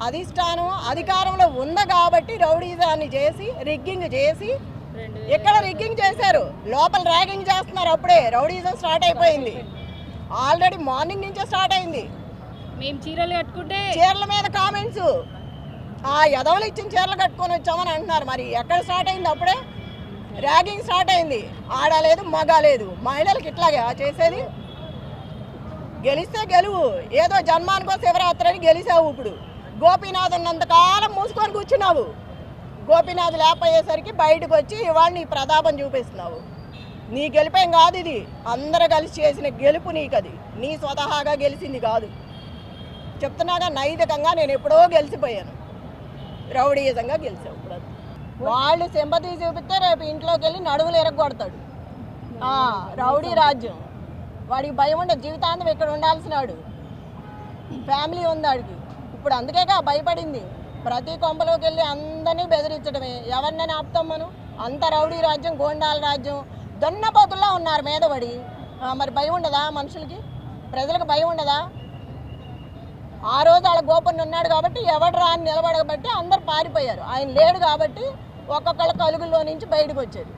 అధిష్టానం అధికారంలో ఉంది కాబట్టి రౌడీజాన్ని చేసి రిగ్గింగ్ చేసి ఇక్కడ రిగ్గింగ్ చేశారు, లోపల ర్యాగింగ్ చేస్తున్నారు. అప్పుడే రౌడీజం స్టార్ట్ అయిపోయింది. ఆల్రెడీ మార్నింగ్ నుంచే స్టార్ట్ అయింది. మేము చీరలు కట్టుకుంటే చీరల మీద కామెంట్స్, ఆ ఎదవలు ఇచ్చిన చీరలు కట్టుకొని వచ్చామని అంటున్నారు. మరి ఎక్కడ స్టార్ట్ అయింది? అప్పుడే ర్యాగింగ్ స్టార్ట్ అయింది. ఆడలేదు మగ లేదు, మహిళలకు ఇట్లాగే చేసేది. గెలిస్తే గెలువు, ఏదో జన్మానికో శివరాత్రి అని గెలిచావు. ఇప్పుడు గోపీనాథ్ ఉన్నంతకాలం మూసుకొని కూర్చున్నావు. గోపీనాథ్ లేకపోయేసరికి బయటకు వచ్చి ఇవాళ నీ ప్రతాపం చూపిస్తున్నావు. నీ గెలిపేం కాదు ఇది, అందరూ కలిసి చేసిన గెలుపు నీకు. అది నీ స్వతహాగా గెలిచింది కాదు. చెప్తున్నాగా నైతికంగా నేను ఎప్పుడో గెలిచిపోయాను, రౌడీయుతంగా గెలిచావు. ఇప్పుడు వాళ్ళు సింపతి చూపిస్తే రేపు ఇంట్లోకి వెళ్ళి నడువులు ఎరగొడతాడు. రౌడీ రాజ్యం. వాడికి భయం ఉండదు, జీవితాంతం ఇక్కడ ఉండాల్సినాడు. ఫ్యామిలీ ఉంది వాడికి. ఇప్పుడు అందుకేగా భయపడింది. ప్రతి కొంపలోకి వెళ్ళి అందరినీ బెదిరించడమే. ఎవరినైనా ఆపుతాం మనం? అంత రౌడీ రాజ్యం, గోండాల రాజ్యం. దొన్నపోతుల్లా ఉన్నారు మీద పడి. మరి భయం ఉండదా మనుషులకి? ప్రజలకు భయం ఉండదా? ఆ రోజు వాళ్ళ గోపన్న ఉన్నాడు కాబట్టి ఎవడు రా అని నిలబడబట్టి అందరు పారిపోయారు. ఆయన లేడు కాబట్టి ఒక్కొక్కళ్ళ కలుగుల్లో నుంచి బయటకు వచ్చేది.